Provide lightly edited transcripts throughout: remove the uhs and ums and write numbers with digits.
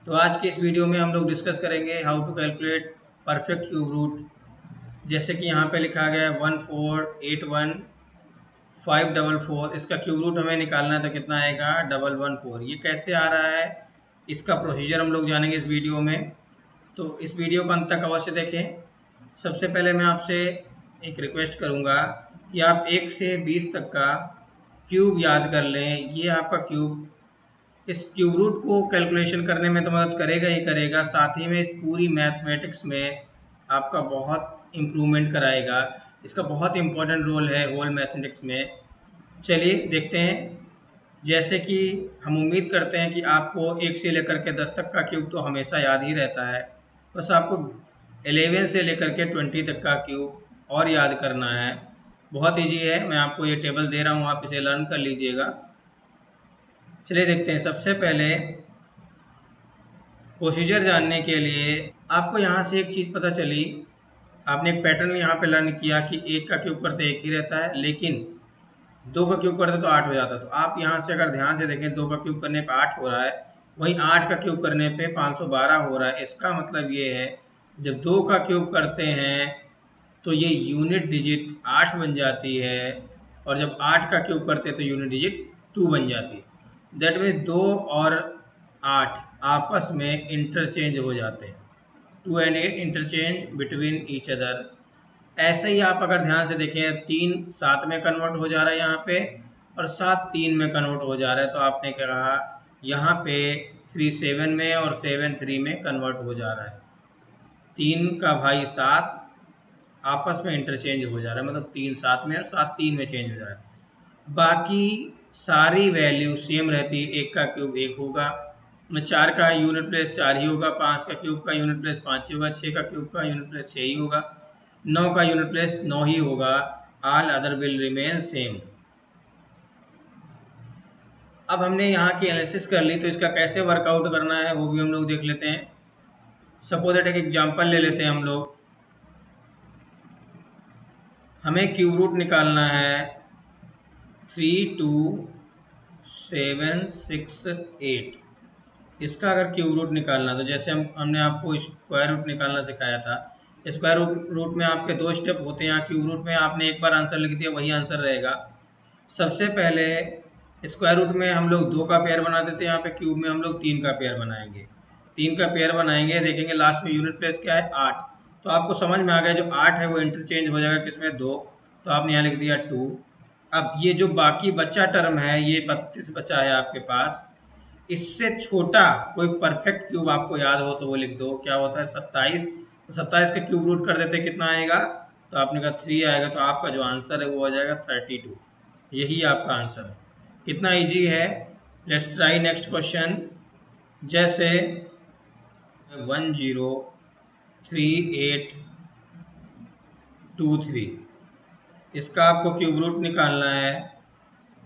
तो आज के इस वीडियो में हम लोग डिस्कस करेंगे how to calculate perfect cube root. जैसे कि यहाँ पे लिखा गया है 1481544, इसका क्यूब रूट हमें निकालना है तो कितना आएगा 114। ये कैसे आ रहा है, इसका प्रोसीजर हम लोग जानेंगे इस वीडियो में। तो इस वीडियो को अंत तक अवश्य देखें। सबसे पहले मैं आपसे एक रिक्वेस्ट करूँगा कि आप 1 से 20 तक का क्यूब याद कर लें। ये आपका क्यूब इस क्यूब रूट को कैलकुलेशन करने में तो मदद करेगा ही करेगा, साथ ही में इस पूरी मैथमेटिक्स में आपका बहुत इम्प्रूवमेंट कराएगा। इसका बहुत इम्पोर्टेंट रोल है होल मैथमेटिक्स में। चलिए देखते हैं। जैसे कि हम उम्मीद करते हैं कि आपको 1 से लेकर के 10 तक का क्यूब तो हमेशा याद ही रहता है, बस आपको 11 से लेकर के 20 तक का क्यूब और याद करना है। बहुत ईजी है, मैं आपको ये टेबल दे रहा हूँ, आप इसे लर्न कर लीजिएगा। चलिए देखते हैं। सबसे पहले प्रोसीजर जानने के लिए आपको यहाँ से एक चीज़ पता चली, आपने एक पैटर्न यहाँ पे लर्न किया कि 1 का क्यूब करते 1 ही रहता है, लेकिन 2 का क्यूब करते तो 8 हो जाता। तो आप यहाँ से अगर ध्यान से देखें, 2 का क्यूब करने पे 8 हो रहा है, वहीं 8 का क्यूब करने पे 512 हो रहा है। इसका मतलब ये है जब 2 का क्यूब करते हैं तो ये यूनिट डिजिट 8 बन जाती है, और जब 8 का क्यूब करते हैं तो यूनिट डिजिट 2 बन जाती है। दैट मीन्स 2 और 8 आपस में इंटरचेंज हो जाते हैं। 2 and 8 interchange between each other. ऐसे ही आप अगर ध्यान से देखें, 3 7 में कन्वर्ट हो जा रहा है यहाँ पे, और 7 3 में कन्वर्ट हो जा रहा है। तो आपने क्या कहा, यहाँ पे 3 7 में और 7 3 में कन्वर्ट हो जा रहा है। 3 का भाई 7 आपस में इंटरचेंज हो जा रहा है, मतलब 3 7 में और 7 3 में चेंज हो जा रहा है। बाकी सारी वैल्यू सेम रहती है। 1 का क्यूब 1 होगा, 4 का यूनिट प्लेस 4 ही होगा, 5 का क्यूब का यूनिट प्लेस 5 ही होगा, 6 का क्यूब का यूनिट प्लेस 6 ही होगा, 9 का यूनिट प्लेस 9 ही होगा। All other will remain same. अब हमने यहाँ की एनालिसिस कर ली, तो इसका कैसे वर्कआउट करना है वो भी हम लोग देख लेते हैं। सपोज दैट एक एग्जांपल ले लेते हैं हम लोग। हमें क्यूब रूट निकालना है 32768। इसका अगर क्यूब रूट निकालना, तो जैसे हमने आपको स्क्वायर रूट निकालना सिखाया था। स्क्वायर रूट में आपके 2 स्टेप होते हैं। क्यूब रूट में आपने एक बार आंसर लिख दिया, वही आंसर रहेगा। सबसे पहले स्क्वायर रूट में हम लोग 2 का पेयर बना देते हैं, यहाँ पे क्यूब में हम लोग 3 का पेयर बनाएंगे। 3 का पेयर बनाएंगे, देखेंगे लास्ट में यूनिट प्लेस क्या है 8। तो आपको समझ में आ गया, जो 8 है वो इंटरचेंज हो जाएगा किसमें 2, तो आपने यहाँ लिख दिया 2। अब ये जो बाकी बचा टर्म है, ये 32 बचा है आपके पास। इससे छोटा कोई परफेक्ट क्यूब आपको याद हो तो वो लिख दो। क्या होता है 27। तो 27 का क्यूब रूट कर देते, कितना आएगा, तो आपने कहा 3 आएगा। तो आपका जो आंसर है वो आ जाएगा 32। यही आपका आंसर है। कितना इजी है। Let's try next question. जैसे 103823, इसका आपको क्यूब रूट निकालना है।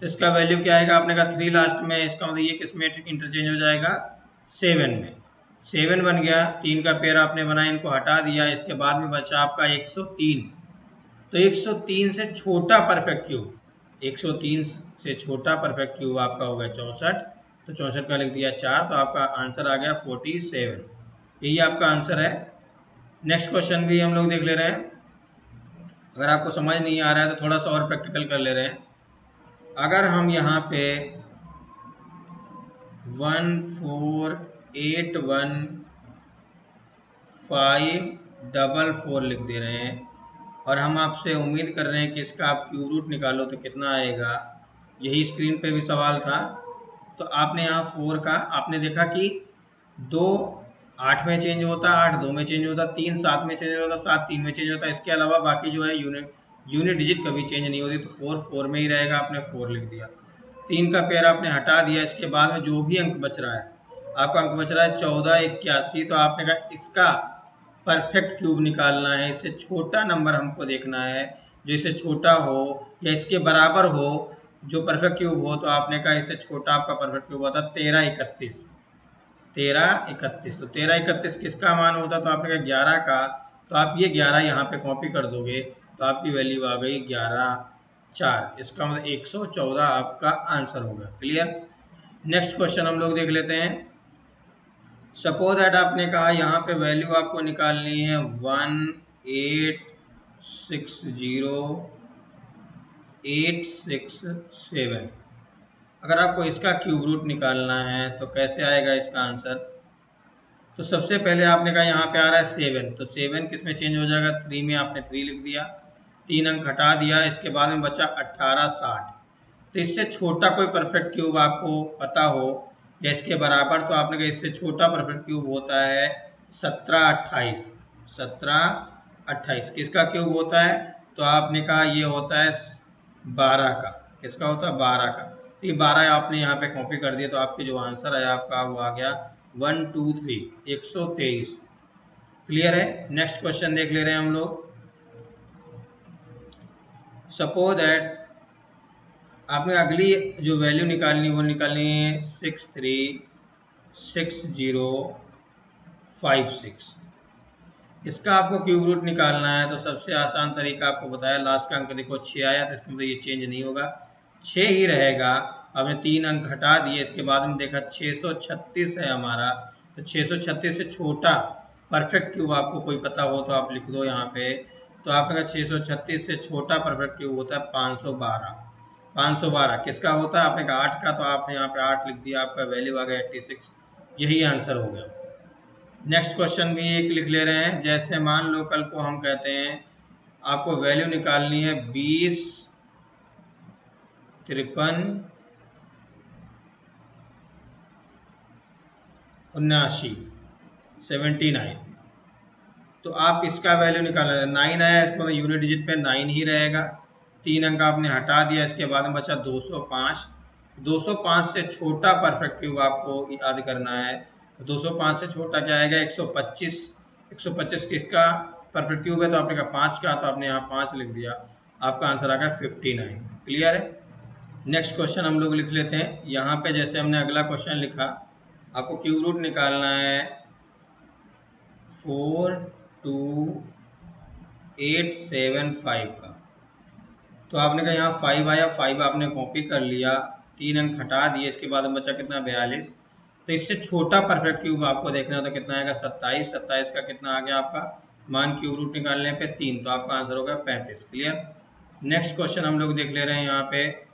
तो इसका वैल्यू क्या आएगा, आपने कहा 3 लास्ट में, इसका मतलब ये किस में इंटरचेंज हो जाएगा 7 में। 7 बन गया। 3 का पेयर आपने बनाया, इनको हटा दिया। इसके बाद में बचा आपका 103। तो 103 से छोटा परफेक्ट क्यूब, 103 से छोटा परफेक्ट क्यूब आपका होगा 64। तो 64 का लिख दिया 4, तो आपका आंसर आ गया 47। यही आपका आंसर है। नेक्स्ट क्वेश्चन भी हम लोग देख ले रहे हैं। अगर आपको समझ नहीं आ रहा है तो थोड़ा सा और प्रैक्टिकल कर ले रहे हैं। अगर हम यहाँ पे 1481544 लिख दे रहे हैं, और हम आपसे उम्मीद कर रहे हैं कि इसका आप क्यूब रूट निकालो तो कितना आएगा। यही स्क्रीन पे भी सवाल था। तो आपने यहाँ 4 का आपने देखा कि 2 8 में चेंज होता, 8 2 में चेंज होता, 3 7 में चेंज होता, 7 3 में चेंज होता। इसके अलावा बाकी जो है यूनिट डिजिट कभी चेंज नहीं होती। तो 4 4 में ही रहेगा, आपने 4 लिख दिया। 3 का पेयर आपने हटा दिया। इसके बाद में जो भी अंक बच रहा है, आपका अंक बच रहा है 1481। तो आपने कहा इसका परफेक्ट क्यूब निकालना है। इससे छोटा नंबर हमको देखना है, जो इससे छोटा हो या इसके बराबर हो, जो परफेक्ट क्यूब हो। तो आपने कहा इससे छोटा आपका परफेक्ट क्यूब होता 1331। 1331, तो 1331 किसका मान होता, तो आपने कहा 11 का। तो आप ये 11 यहाँ पे कॉपी कर दोगे, तो आपकी वैल्यू आ गई 11/4। इसका मतलब 114 आपका आंसर होगा। क्लियर। नेक्स्ट क्वेश्चन हम लोग देख लेते हैं। सपोज दैट आपने कहा यहाँ पे वैल्यू आपको निकालनी है 1860867। अगर आपको इसका क्यूब रूट निकालना है तो कैसे आएगा इसका आंसर? तो सबसे पहले आपने कहा यहाँ पे आ रहा है 7, तो 7 किस में चेंज हो जाएगा? 3 में। आपने 3 लिख दिया, 3 अंक हटा दिया, इसके बाद में बचा 1860। तो इससे छोटा कोई परफेक्ट क्यूब आपको पता हो या इसके बराबर, तो आपने कहा इससे छोटा परफेक्ट क्यूब होता है 1728। 1728 किसका क्यूब होता है? तो आपने कहा ये होता है 12 का। किसका होता है? 12 का। तो ये 12 आपने यहाँ पे कॉपी कर दिया, तो आपके जो आंसर है आपका वो आ गया 123। क्लियर है? नेक्स्ट क्वेश्चन देख ले रहे हैं हम लोग। सपोज दैट आपने अगली जो वैल्यू निकालनी वो निकालनी है 636056। इसका आपको क्यूब रूट निकालना है, तो सबसे आसान तरीका आपको बताया, लास्ट का अंक देखो 6 आया, तो इसका मतलब ये चेंज नहीं होगा, 6 ही रहेगा। आपने 3 अंक हटा दिए, इसके बाद में देखा 636 है हमारा, तो 636 से छोटा परफेक्ट क्यूब आपको कोई पता हो तो आप लिख दो यहाँ पे। तो आपने कहा 636 से छोटा परफेक्ट क्यूब होता है 512। 512 किसका होता है? आपने कहा 8 का, तो आपने यहाँ पे 8 लिख दिया, आपका वैल्यू आ गया 86। यही आंसर हो गया। नेक्स्ट क्वेश्चन भी एक लिख ले रहे हैं। जैसे मान लो कल को हम कहते हैं आपको वैल्यू निकालनी है 20 53 79 79। तो आप इसका वैल्यू निकालना है, 9 आया, इसको मतलब यूनिट डिजिट पे 9 ही रहेगा। 3 अंक आपने हटा दिया, इसके बाद में बचा 205। 205 से छोटा परफेक्ट क्यूब आपको याद करना है। 205 से छोटा क्या आएगा? 125। 125 किसका परफेक्ट क्यूब है? तो आपने कहा 5 का, तो आपने यहाँ 5 लिख दिया, आपका आंसर आ गया 59। क्लियर है? नेक्स्ट क्वेश्चन हम लोग लिख लेते हैं। यहाँ पे जैसे हमने अगला क्वेश्चन लिखा, आपको क्यूब रूट निकालना है 42875 का। तो आपने कहा यहाँ 5 आया, 5 आपने कॉपी कर लिया, 3 अंक हटा दिए, इसके बाद बचा कितना? 42। तो इससे छोटा परफेक्ट क्यूब आपको देखना है, तो कितना आएगा? 27। 27 का कितना आ गया आपका मान क्यूब रूट निकालने पे 3, तो आपका आंसर होगा 35। क्लियर? नेक्स्ट क्वेश्चन हम लोग देख ले रहे हैं यहाँ पे।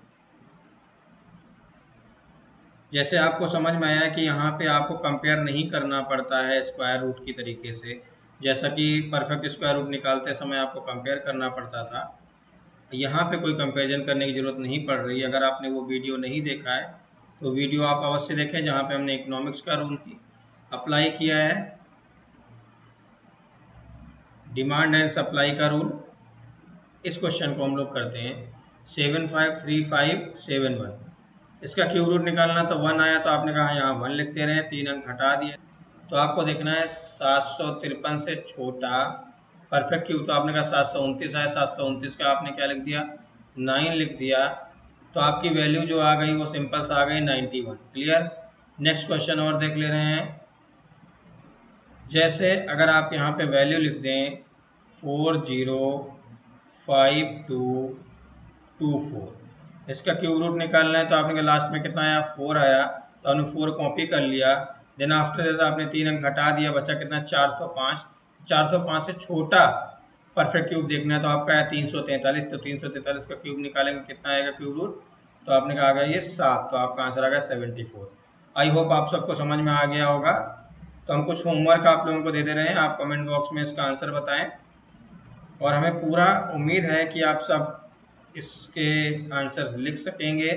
जैसे आपको समझ में आया कि यहाँ पे आपको कंपेयर नहीं करना पड़ता है स्क्वायर रूट की तरीके से, जैसा कि परफेक्ट स्क्वायर रूट निकालते समय आपको कंपेयर करना पड़ता था, यहाँ पे कोई कंपैरिजन करने की ज़रूरत नहीं पड़ रही। अगर आपने वो वीडियो नहीं देखा है तो वीडियो आप अवश्य देखें, जहाँ पे हमने इकोनॉमिक्स का रूल अप्लाई किया है, डिमांड एंड सप्लाई का रूल। इस क्वेश्चन को हम लोग करते हैं 753571। इसका क्यूब रूट निकालना, तो 1 आया, तो आपने कहा यहाँ 1 लिखते रहे, 3 अंक हटा दिए। तो आपको देखना है 753 से छोटा परफेक्ट क्यूब, तो आपने कहा 729 आया, 729 का आपने क्या लिख दिया? 9 लिख दिया। तो आपकी वैल्यू जो आ गई वो सिंपल सा आ गई 91। क्लियर? नेक्स्ट क्वेश्चन और देख ले रहे हैं। जैसे अगर आप यहाँ पे वैल्यू लिख दें 405224, इसका क्यूब रूट निकालना है, तो आपने लास्ट में कितना आया? 4 आया, तो आपने 4 कॉपी कर लिया। देन आफ्टर दैट आपने 3 अंक हटा दिया, बचा कितना? 405। 405 से छोटा परफेक्ट क्यूब देखना है, तो आपका है 343। तो 343 का क्यूब निकालेंगे, कितना आएगा क्यूब रूट? तो आपने कहा आ गया ये 7, तो आपका आंसर आ गया 74। आई होप आप सबको समझ में आ गया होगा। तो हम कुछ होमवर्क आप लोगों को दे दे रहे हैं, आप कमेंट बॉक्स में इसका आंसर बताएं, और हमें पूरा उम्मीद है कि आप सब इसके आंसर लिख सकेंगे।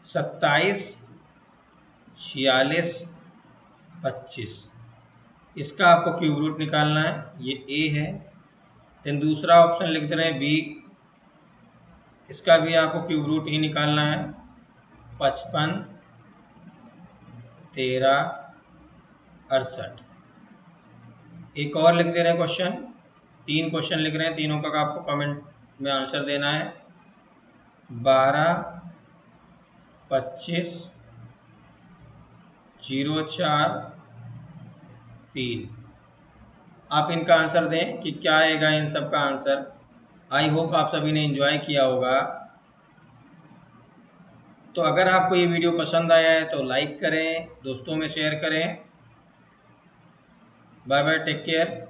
27 46 25, इसका आपको क्यूब रूट निकालना है, ये ए है। देन दूसरा ऑप्शन लिख दे रहे हैं बी, इसका भी आपको क्यूब रूट ही निकालना है, 55 13 68। एक और लिख दे रहे हैं क्वेश्चन, 3 क्वेश्चन लिख रहे हैं, तीनों का आपको कमेंट में आंसर देना है, 12 25 04 3। आप इनका आंसर दें कि क्या आएगा इन सब का आंसर। आई होप आप सभी ने एंजॉय किया होगा। तो अगर आपको ये वीडियो पसंद आया है तो लाइक करें, दोस्तों में शेयर करें, बाय बाय, टेक केयर।